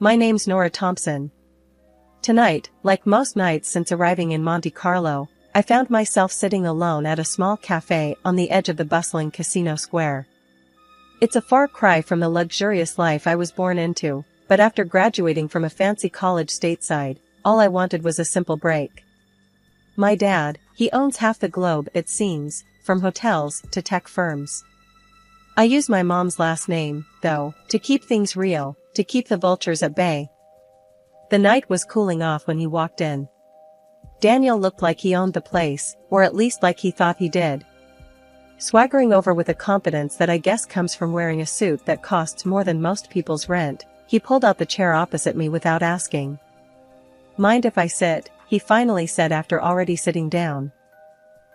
My name's Nora Thompson. Tonight, like most nights since arriving in Monte Carlo, I found myself sitting alone at a small cafe on the edge of the bustling casino square. It's a far cry from the luxurious life I was born into, but after graduating from a fancy college stateside, all I wanted was a simple break. My dad, he owns half the globe it seems, from hotels to tech firms. I use my mom's last name, though, to keep things real, to keep the vultures at bay. The night was cooling off when he walked in. Daniel looked like he owned the place, or at least like he thought he did. Swaggering over with a confidence that I guess comes from wearing a suit that costs more than most people's rent, he pulled out the chair opposite me without asking. "Mind if I sit?" he finally said after already sitting down.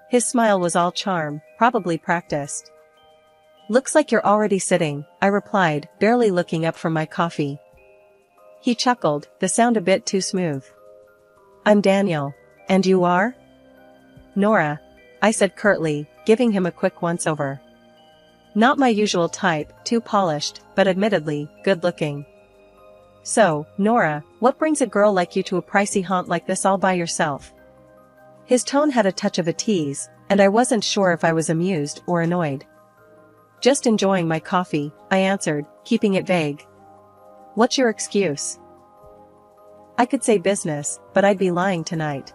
His smile was all charm, probably practiced. "Looks like you're already sitting," I replied, barely looking up from my coffee. He chuckled, the sound a bit too smooth. "I'm Daniel. And you are?" "Nora," I said curtly, giving him a quick once-over. Not my usual type, too polished, but admittedly, good-looking. "So, Nora, what brings a girl like you to a pricey haunt like this all by yourself?" His tone had a touch of a tease, and I wasn't sure if I was amused or annoyed. "Just enjoying my coffee," I answered, keeping it vague. "What's your excuse?" I could say business, but I'd be lying tonight.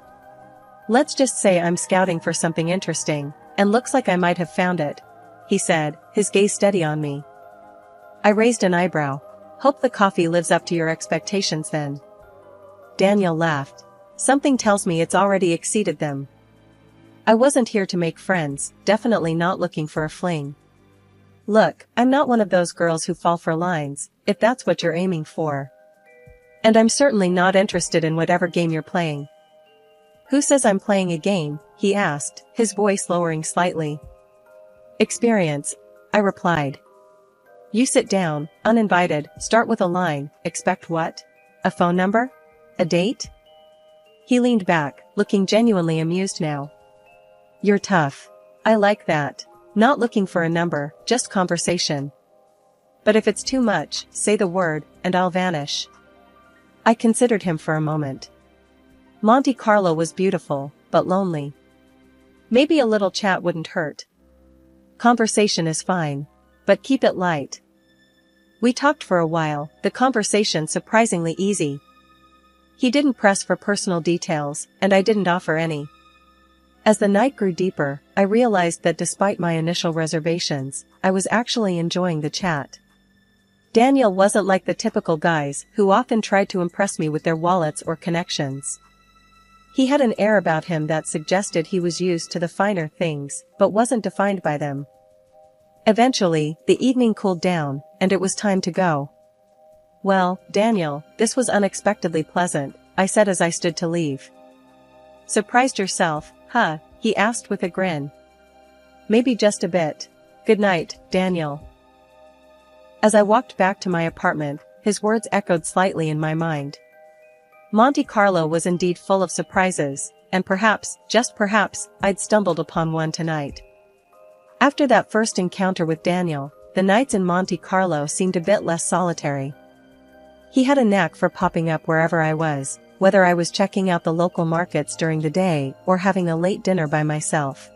"Let's just say I'm scouting for something interesting, and looks like I might have found it," he said, his gaze steady on me. I raised an eyebrow. "Hope the coffee lives up to your expectations then." Daniel laughed. "Something tells me it's already exceeded them." I wasn't here to make friends, definitely not looking for a fling. "Look, I'm not one of those girls who fall for lines, if that's what you're aiming for. And I'm certainly not interested in whatever game you're playing." "Who says I'm playing a game?" he asked, his voice lowering slightly. "Experience," I replied. "You sit down, uninvited, start with a line, expect what? A phone number? A date?" He leaned back, looking genuinely amused now. "You're tough. I like that. Not looking for a number, just conversation. But if it's too much, say the word, and I'll vanish." I considered him for a moment. Monte Carlo was beautiful, but lonely. Maybe a little chat wouldn't hurt. "Conversation is fine. But keep it light." We talked for a while, the conversation surprisingly easy. He didn't press for personal details, and I didn't offer any. As the night grew deeper, I realized that despite my initial reservations, I was actually enjoying the chat. Daniel wasn't like the typical guys who often tried to impress me with their wallets or connections. He had an air about him that suggested he was used to the finer things, but wasn't defined by them. Eventually, the evening cooled down, and it was time to go. "Well, Daniel, this was unexpectedly pleasant," I said as I stood to leave. "Surprised yourself, huh?" he asked with a grin. "Maybe just a bit. Good night, Daniel." As I walked back to my apartment, his words echoed slightly in my mind. Monte Carlo was indeed full of surprises, and perhaps, just perhaps, I'd stumbled upon one tonight. After that first encounter with Daniel, the nights in Monte Carlo seemed a bit less solitary. He had a knack for popping up wherever I was, whether I was checking out the local markets during the day or having a late dinner by myself.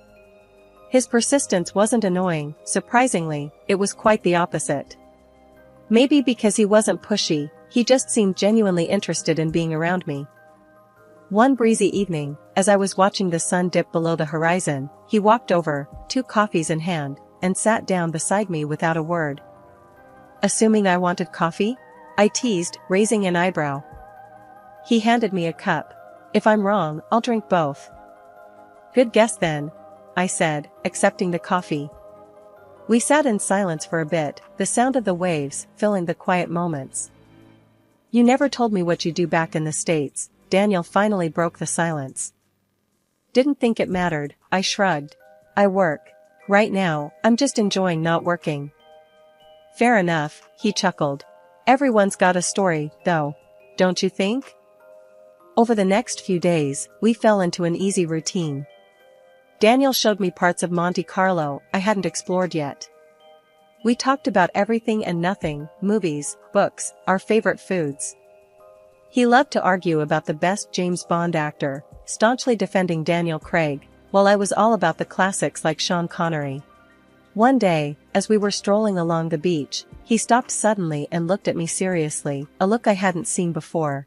His persistence wasn't annoying, surprisingly, it was quite the opposite. Maybe because he wasn't pushy, he just seemed genuinely interested in being around me. One breezy evening, as I was watching the sun dip below the horizon, he walked over, 2 coffees in hand, and sat down beside me without a word. "Assuming I wanted coffee?" I teased, raising an eyebrow. He handed me a cup. "If I'm wrong, I'll drink both." "Good guess then," I said, accepting the coffee. We sat in silence for a bit, the sound of the waves filling the quiet moments. "You never told me what you do back in the States," Daniel finally broke the silence. "Didn't think it mattered," I shrugged. "I work. Right now, I'm just enjoying not working." "Fair enough," he chuckled. "Everyone's got a story, though. Don't you think?" Over the next few days, we fell into an easy routine. Daniel showed me parts of Monte Carlo I hadn't explored yet. We talked about everything and nothing, movies, books, our favorite foods, He loved to argue about the best James Bond actor, staunchly defending Daniel Craig, while I was all about the classics like Sean Connery. One day, as we were strolling along the beach, he stopped suddenly and looked at me seriously, a look I hadn't seen before.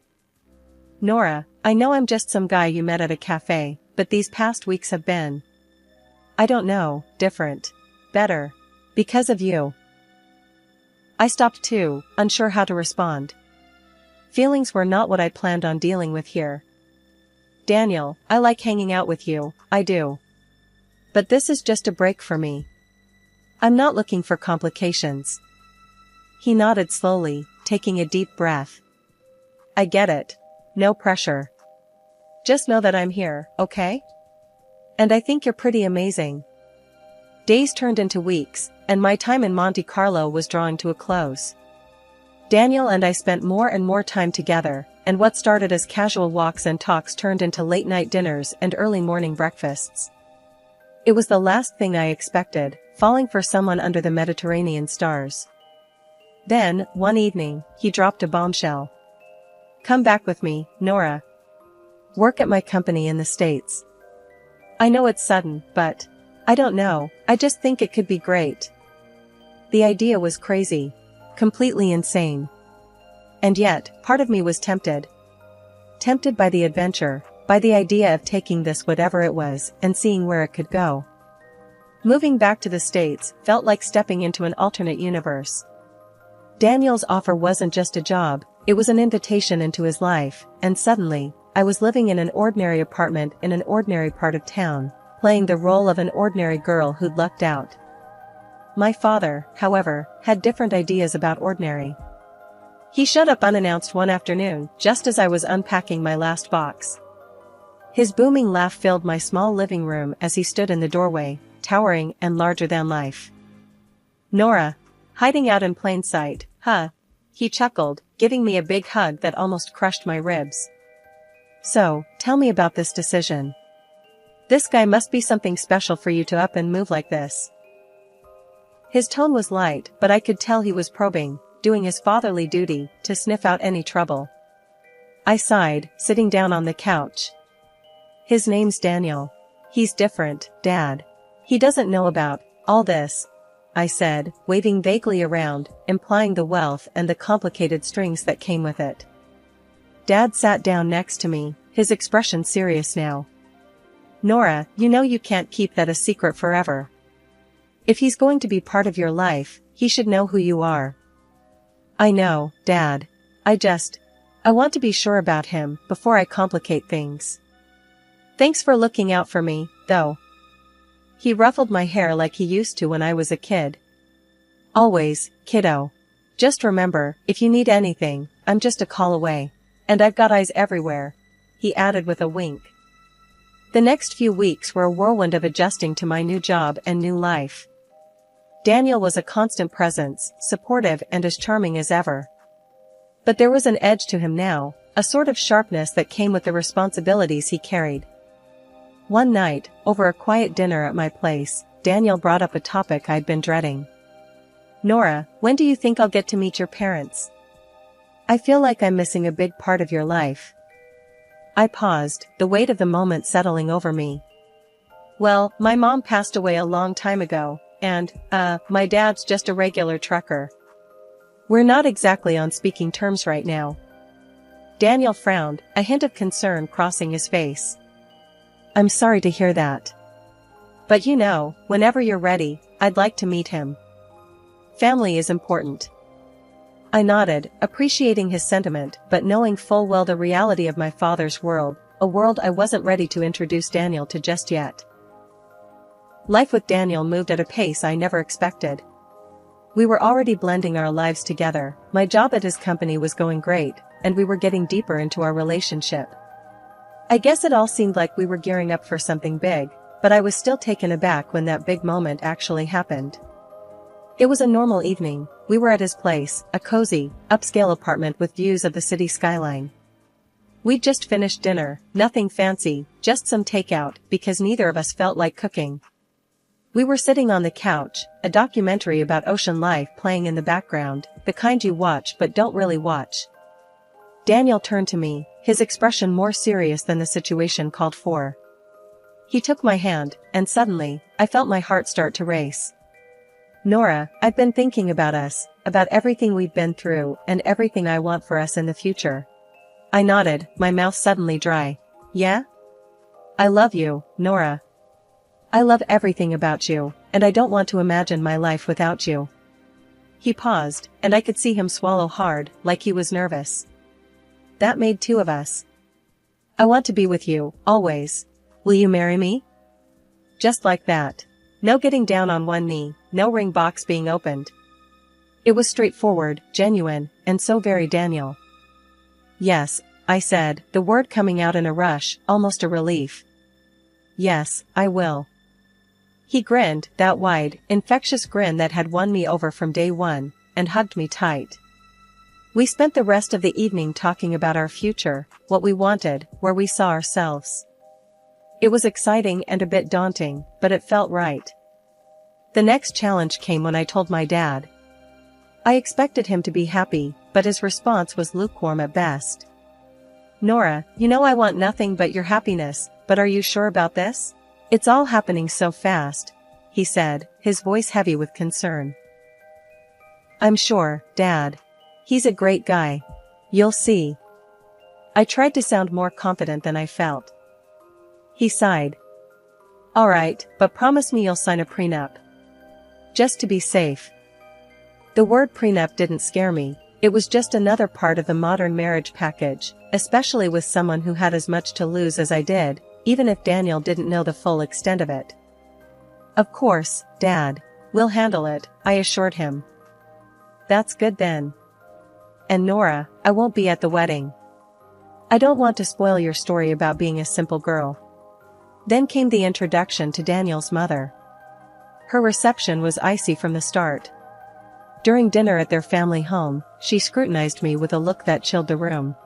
"Nora, I know I'm just some guy you met at a cafe, but these past weeks have been, I don't know, different. Better. Because of you." I stopped too, unsure how to respond. Feelings were not what I planned on dealing with here. "Daniel, I like hanging out with you, I do. But this is just a break for me. I'm not looking for complications." He nodded slowly, taking a deep breath. "I get it. No pressure. Just know that I'm here, okay? And I think you're pretty amazing." Days turned into weeks, and my time in Monte Carlo was drawing to a close. Daniel and I spent more and more time together, and what started as casual walks and talks turned into late-night dinners and early morning breakfasts. It was the last thing I expected, falling for someone under the Mediterranean stars. Then, one evening, he dropped a bombshell. "Come back with me, Nora. Work at my company in the States. I know it's sudden, but I don't know, I just think it could be great." The idea was crazy. Completely insane. And yet, part of me was tempted. Tempted by the adventure, by the idea of taking this whatever it was, and seeing where it could go. Moving back to the States felt like stepping into an alternate universe. Daniel's offer wasn't just a job, it was an invitation into his life, and suddenly, I was living in an ordinary apartment in an ordinary part of town, playing the role of an ordinary girl who'd lucked out. My father, however, had different ideas about ordinary. He showed up unannounced one afternoon, just as I was unpacking my last box. His booming laugh filled my small living room as he stood in the doorway, towering and larger than life. "Nora, hiding out in plain sight, huh?" He chuckled, giving me a big hug that almost crushed my ribs. "So, tell me about this decision. This guy must be something special for you to up and move like this." His tone was light, but I could tell he was probing, doing his fatherly duty, to sniff out any trouble. I sighed, sitting down on the couch. "His name's Daniel. He's different, Dad. He doesn't know about all this," I said, waving vaguely around, implying the wealth and the complicated strings that came with it. Dad sat down next to me, his expression serious now. "Nora, you know you can't keep that a secret forever. If he's going to be part of your life, he should know who you are." "I know, Dad. I want to be sure about him before I complicate things. Thanks for looking out for me, though." He ruffled my hair like he used to when I was a kid. "Always, kiddo. Just remember, if you need anything, I'm just a call away. And I've got eyes everywhere," he added with a wink. The next few weeks were a whirlwind of adjusting to my new job and new life. Daniel was a constant presence, supportive and as charming as ever. But there was an edge to him now, a sort of sharpness that came with the responsibilities he carried. One night, over a quiet dinner at my place, Daniel brought up a topic I'd been dreading. "Nora, when do you think I'll get to meet your parents? I feel like I'm missing a big part of your life." I paused, the weight of the moment settling over me. "Well, my mom passed away a long time ago, and, my dad's just a regular trucker. We're not exactly on speaking terms right now." Daniel frowned, a hint of concern crossing his face. "I'm sorry to hear that. But you know, whenever you're ready, I'd like to meet him. Family is important." I nodded, appreciating his sentiment, but knowing full well the reality of my father's world, a world I wasn't ready to introduce Daniel to just yet. Life with Daniel moved at a pace I never expected. We were already blending our lives together, my job at his company was going great, and we were getting deeper into our relationship. I guess it all seemed like we were gearing up for something big, but I was still taken aback when that big moment actually happened. It was a normal evening. We were at his place, a cozy, upscale apartment with views of the city skyline. We'd just finished dinner, nothing fancy, just some takeout, because neither of us felt like cooking. We were sitting on the couch, a documentary about ocean life playing in the background, the kind you watch but don't really watch. Daniel turned to me, his expression more serious than the situation called for. He took my hand, and suddenly, I felt my heart start to race. Nora, I've been thinking about us, about everything we've been through, and everything I want for us in the future. I nodded, my mouth suddenly dry. Yeah? I love you, Nora. I love everything about you, and I don't want to imagine my life without you. He paused, and I could see him swallow hard, like he was nervous. That made two of us. I want to be with you, always. Will you marry me? Just like that. No getting down on one knee, no ring box being opened. It was straightforward, genuine, and so very Daniel. Yes, I said, the word coming out in a rush, almost a relief. Yes, I will. He grinned, that wide, infectious grin that had won me over from day one, and hugged me tight. We spent the rest of the evening talking about our future, what we wanted, where we saw ourselves. It was exciting and a bit daunting, but it felt right. The next challenge came when I told my dad. I expected him to be happy, but his response was lukewarm at best. Nora, you know I want nothing but your happiness, but are you sure about this? It's all happening so fast, he said, his voice heavy with concern. I'm sure, Dad. He's a great guy. You'll see. I tried to sound more confident than I felt. He sighed. All right, but promise me you'll sign a prenup. Just to be safe. The word prenup didn't scare me, it was just another part of the modern marriage package, especially with someone who had as much to lose as I did, even if Daniel didn't know the full extent of it. Of course, Dad. We'll handle it, I assured him. That's good then. And Nora, I won't be at the wedding. I don't want to spoil your story about being a simple girl. Then came the introduction to Daniel's mother. Her reception was icy from the start. During dinner at their family home, she scrutinized me with a look that chilled the room.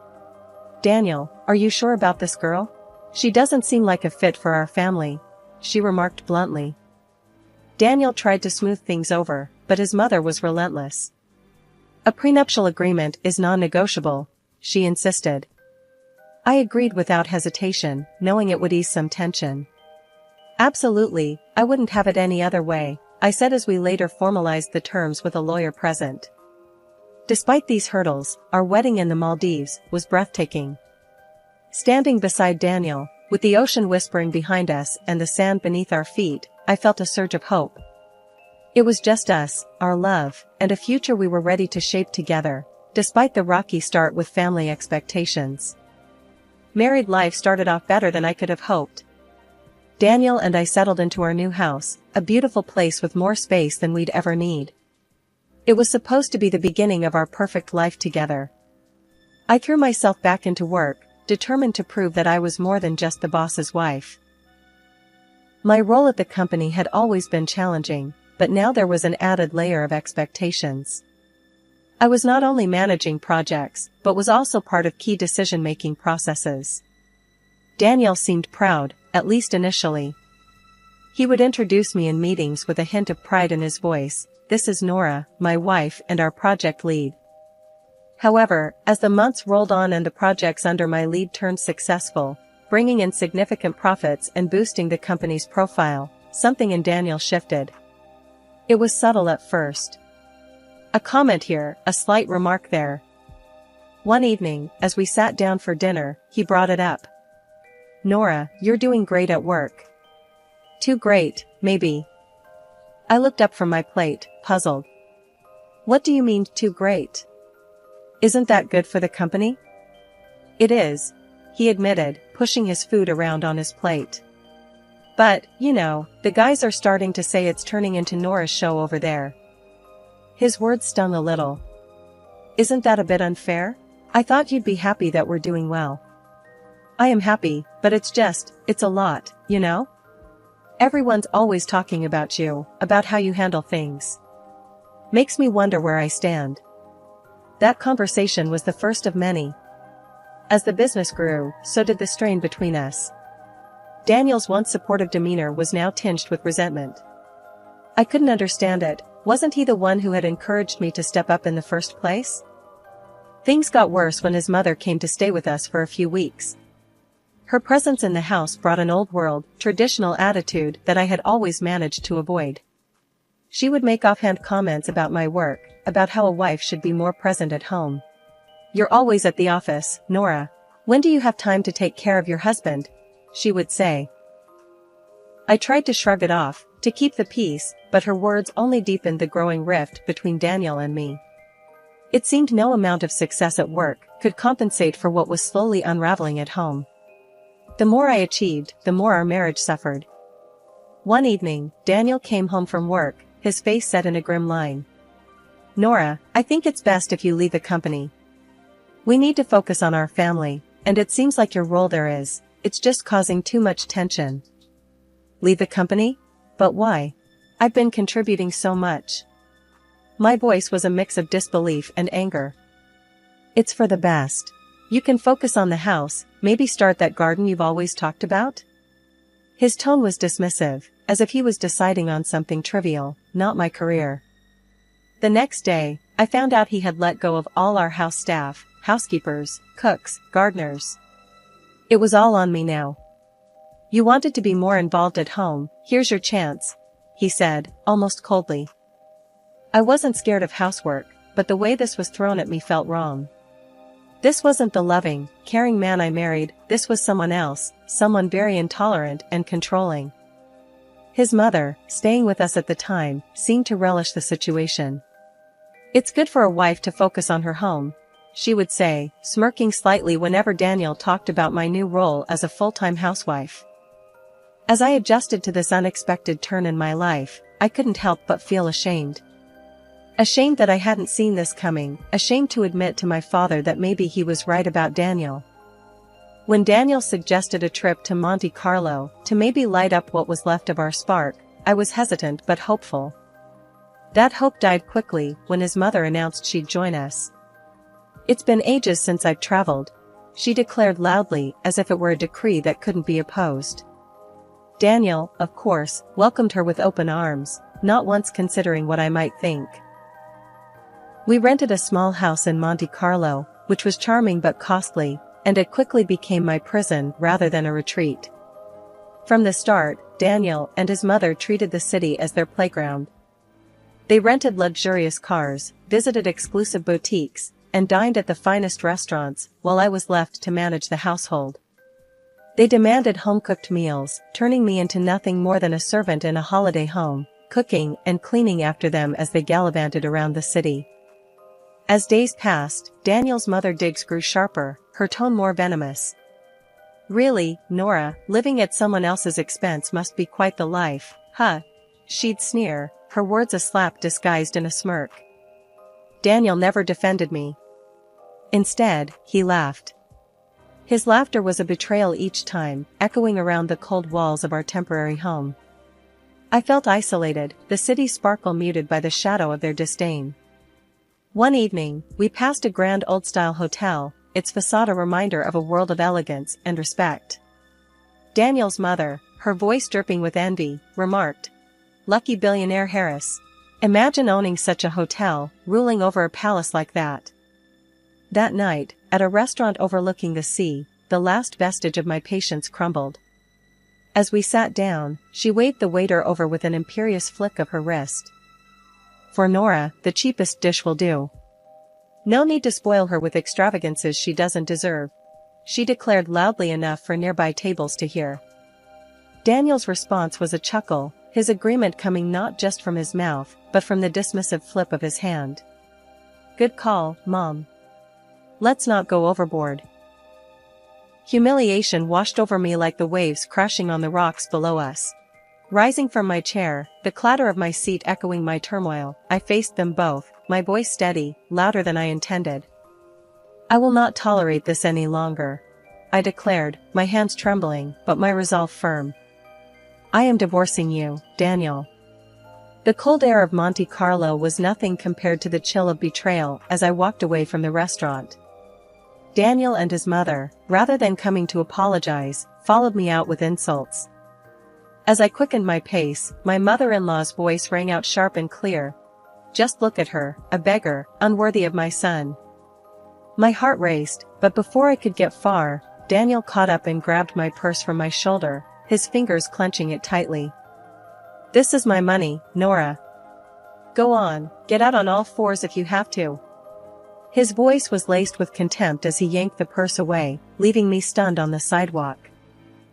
Daniel, are you sure about this girl? She doesn't seem like a fit for our family, she remarked bluntly. Daniel tried to smooth things over, but his mother was relentless. A prenuptial agreement is non-negotiable, she insisted. I agreed without hesitation, knowing it would ease some tension. Absolutely, I wouldn't have it any other way, I said as we later formalized the terms with a lawyer present. Despite these hurdles, our wedding in the Maldives was breathtaking. Standing beside Daniel, with the ocean whispering behind us and the sand beneath our feet, I felt a surge of hope. It was just us, our love, and a future we were ready to shape together, despite the rocky start with family expectations. Married life started off better than I could have hoped. Daniel and I settled into our new house, a beautiful place with more space than we'd ever need. It was supposed to be the beginning of our perfect life together. I threw myself back into work, determined to prove that I was more than just the boss's wife. My role at the company had always been challenging, but now there was an added layer of expectations. I was not only managing projects, but was also part of key decision-making processes. Daniel seemed proud, at least initially. He would introduce me in meetings with a hint of pride in his voice. This is Nora, my wife and our project lead. However, as the months rolled on and the projects under my lead turned successful, bringing in significant profits and boosting the company's profile, something in Daniel shifted. It was subtle at first. A comment here, a slight remark there. One evening, as we sat down for dinner, he brought it up. Nora, you're doing great at work. Too great, maybe. I looked up from my plate, puzzled. What do you mean, too great? Isn't that good for the company? It is, he admitted, pushing his food around on his plate. But, you know, the guys are starting to say it's turning into Nora's show over there. His words stung a little. Isn't that a bit unfair? I thought you'd be happy that we're doing well. I am happy, but it's a lot, you know? Everyone's always talking about you, about how you handle things. Makes me wonder where I stand. That conversation was the first of many. As the business grew, so did the strain between us. Daniel's once supportive demeanor was now tinged with resentment. I couldn't understand it. Wasn't he the one who had encouraged me to step up in the first place? Things got worse when his mother came to stay with us for a few weeks. Her presence in the house brought an old-world, traditional attitude that I had always managed to avoid. She would make offhand comments about my work, about how a wife should be more present at home. "You're always at the office, Nora. When do you have time to take care of your husband?" she would say. I tried to shrug it off, to keep the peace, but her words only deepened the growing rift between Daniel and me. It seemed no amount of success at work could compensate for what was slowly unraveling at home. The more I achieved, the more our marriage suffered. One evening, Daniel came home from work, his face set in a grim line. "Nora, I think it's best if you leave the company. We need to focus on our family, and it seems like your role there it's just causing too much tension." "Leave the company? But why? I've been contributing so much." My voice was a mix of disbelief and anger. "It's for the best. You can focus on the house, maybe start that garden you've always talked about?" His tone was dismissive, as if he was deciding on something trivial, not my career. The next day, I found out he had let go of all our house staff, housekeepers, cooks, gardeners. It was all on me now. "You wanted to be more involved at home, here's your chance," he said, almost coldly. I wasn't scared of housework, but the way this was thrown at me felt wrong. This wasn't the loving, caring man I married, this was someone else, someone very intolerant and controlling. His mother, staying with us at the time, seemed to relish the situation. "It's good for a wife to focus on her home," she would say, smirking slightly whenever Daniel talked about my new role as a full-time housewife. As I adjusted to this unexpected turn in my life, I couldn't help but feel ashamed. Ashamed that I hadn't seen this coming, ashamed to admit to my father that maybe he was right about Daniel. When Daniel suggested a trip to Monte Carlo, to maybe light up what was left of our spark, I was hesitant but hopeful. That hope died quickly when his mother announced she'd join us. "It's been ages since I've traveled," she declared loudly, as if it were a decree that couldn't be opposed. Daniel, of course, welcomed her with open arms, not once considering what I might think. We rented a small house in Monte Carlo, which was charming but costly, and it quickly became my prison rather than a retreat. From the start, Daniel and his mother treated the city as their playground. They rented luxurious cars, visited exclusive boutiques, and dined at the finest restaurants, while I was left to manage the household. They demanded home-cooked meals, turning me into nothing more than a servant in a holiday home, cooking and cleaning after them as they gallivanted around the city. As days passed, Daniel's mother digs grew sharper, her tone more venomous. "Really, Nora, living at someone else's expense must be quite the life, huh?" she'd sneer, her words a slap disguised in a smirk. Daniel never defended me. Instead, he laughed. His laughter was a betrayal each time, echoing around the cold walls of our temporary home. I felt isolated, the city's sparkle muted by the shadow of their disdain. One evening, we passed a grand old-style hotel, its facade a reminder of a world of elegance and respect. Daniel's mother, her voice dripping with envy, remarked, "Lucky billionaire Harris. Imagine owning such a hotel, ruling over a palace like that." That night, at a restaurant overlooking the sea, the last vestige of my patience crumbled. As we sat down, she waved the waiter over with an imperious flick of her wrist. "For Nora, the cheapest dish will do. No need to spoil her with extravagances she doesn't deserve," she declared loudly enough for nearby tables to hear. Daniel's response was a chuckle, his agreement coming not just from his mouth, but from the dismissive flip of his hand. "Good call, Mom. Let's not go overboard." Humiliation washed over me like the waves crashing on the rocks below us. Rising from my chair, the clatter of my seat echoing my turmoil, I faced them both, my voice steady, louder than I intended. "I will not tolerate this any longer," I declared, my hands trembling, but my resolve firm. "I am divorcing you, Daniel." The cold air of Monte Carlo was nothing compared to the chill of betrayal as I walked away from the restaurant. Daniel and his mother, rather than coming to apologize, followed me out with insults. As I quickened my pace, my mother-in-law's voice rang out sharp and clear. "Just look at her, a beggar, unworthy of my son." My heart raced, but before I could get far, Daniel caught up and grabbed my purse from my shoulder, his fingers clenching it tightly. "This is my money, Nora. Go on, get out on all fours if you have to." His voice was laced with contempt as he yanked the purse away, leaving me stunned on the sidewalk.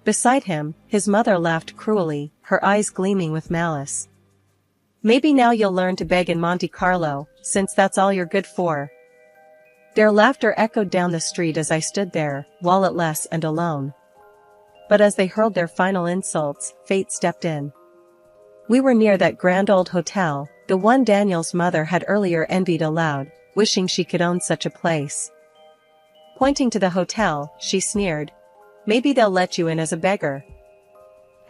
Beside him, his mother laughed cruelly, her eyes gleaming with malice. "Maybe now you'll learn to beg in Monte Carlo, since that's all you're good for." Their laughter echoed down the street as I stood there, walletless and alone. But as they hurled their final insults, fate stepped in. We were near that grand old hotel, the one Daniel's mother had earlier envied aloud, wishing she could own such a place. Pointing to the hotel, she sneered, "Maybe they'll let you in as a beggar."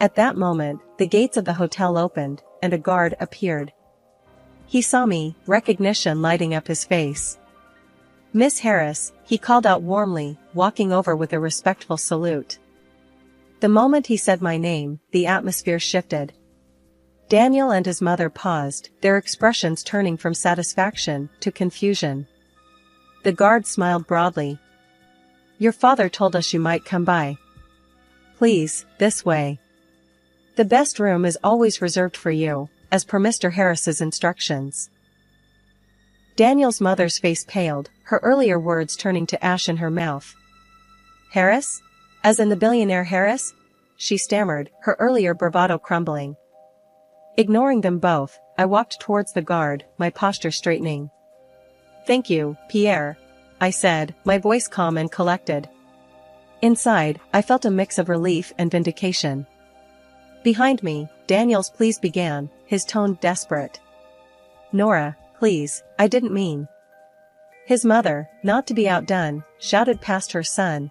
At that moment, the gates of the hotel opened, and a guard appeared. He saw me, recognition lighting up his face. "Miss Harris," he called out warmly, walking over with a respectful salute. The moment he said my name, the atmosphere shifted. Daniel and his mother paused, their expressions turning from satisfaction to confusion. The guard smiled broadly. "Your father told us you might come by. Please, this way. The best room is always reserved for you, as per Mr. Harris's instructions." Daniel's mother's face paled, her earlier words turning to ash in her mouth. "Harris? As in the billionaire Harris?" she stammered, her earlier bravado crumbling. Ignoring them both, I walked towards the guard, my posture straightening. "Thank you, Pierre," I said, my voice calm and collected. Inside, I felt a mix of relief and vindication. Behind me, Daniel's pleas began, his tone desperate. "Nora, please, I didn't mean." His mother, not to be outdone, shouted past her son,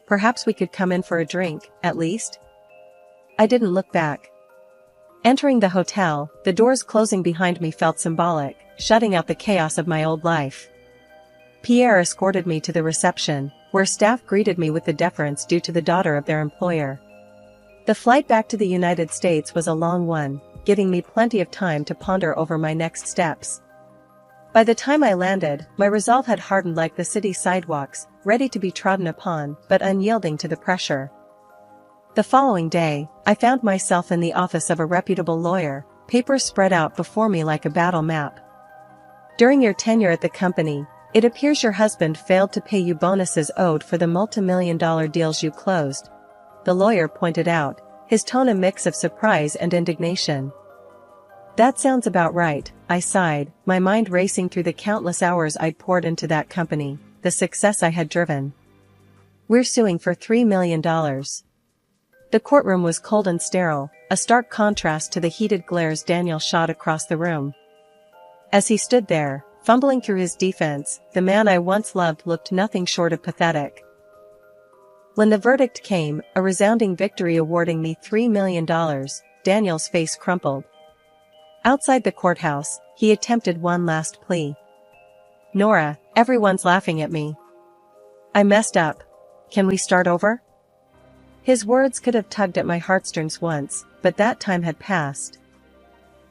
"Perhaps we could come in for a drink, at least?" I didn't look back. Entering the hotel, the doors closing behind me felt symbolic, shutting out the chaos of my old life. Pierre escorted me to the reception, where staff greeted me with the deference due to the daughter of their employer. The flight back to the United States was a long one, giving me plenty of time to ponder over my next steps. By the time I landed, my resolve had hardened like the city sidewalks, ready to be trodden upon, but unyielding to the pressure. The following day, I found myself in the office of a reputable lawyer, papers spread out before me like a battle map. "During your tenure at the company, it appears your husband failed to pay you bonuses owed for the multi-million-dollar deals you closed," the lawyer pointed out, his tone a mix of surprise and indignation. "That sounds about right," I sighed, my mind racing through the countless hours I'd poured into that company, the success I had driven. "We're suing for $3 million. The courtroom was cold and sterile, a stark contrast to the heated glares Daniel shot across the room. As he stood there, fumbling through his defense, the man I once loved looked nothing short of pathetic. When the verdict came, a resounding victory awarding me $3 million, Daniel's face crumpled. Outside the courthouse, he attempted one last plea. "Nora, everyone's laughing at me. I messed up. Can we start over?" His words could have tugged at my heartstrings once, but that time had passed.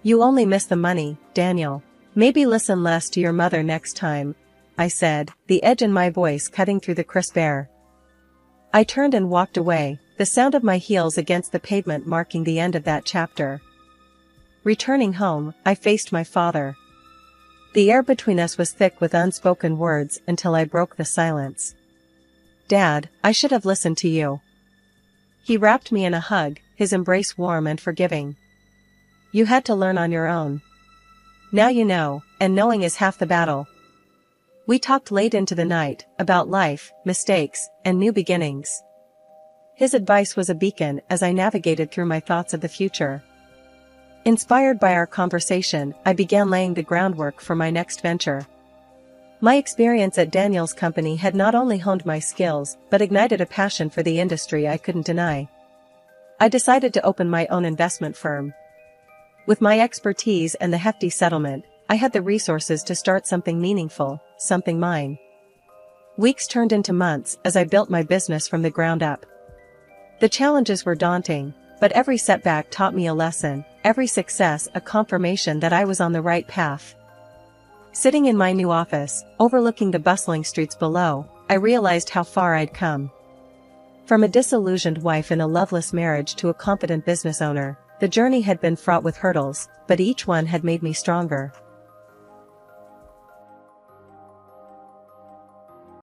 "You only miss the money, Daniel. Maybe listen less to your mother next time," I said, the edge in my voice cutting through the crisp air. I turned and walked away, the sound of my heels against the pavement marking the end of that chapter. Returning home, I faced my father. The air between us was thick with unspoken words until I broke the silence. "Dad, I should have listened to you." He wrapped me in a hug, his embrace warm and forgiving. "You had to learn on your own. Now you know, and knowing is half the battle." We talked late into the night, about life, mistakes, and new beginnings. His advice was a beacon as I navigated through my thoughts of the future. Inspired by our conversation, I began laying the groundwork for my next venture. My experience at Daniel's company had not only honed my skills, but ignited a passion for the industry I couldn't deny. I decided to open my own investment firm. With my expertise and the hefty settlement, I had the resources to start something meaningful, something mine. Weeks turned into months as I built my business from the ground up. The challenges were daunting, but every setback taught me a lesson, every success a confirmation that I was on the right path. Sitting in my new office, overlooking the bustling streets below, I realized how far I'd come. From a disillusioned wife in a loveless marriage to a competent business owner, the journey had been fraught with hurdles, but each one had made me stronger.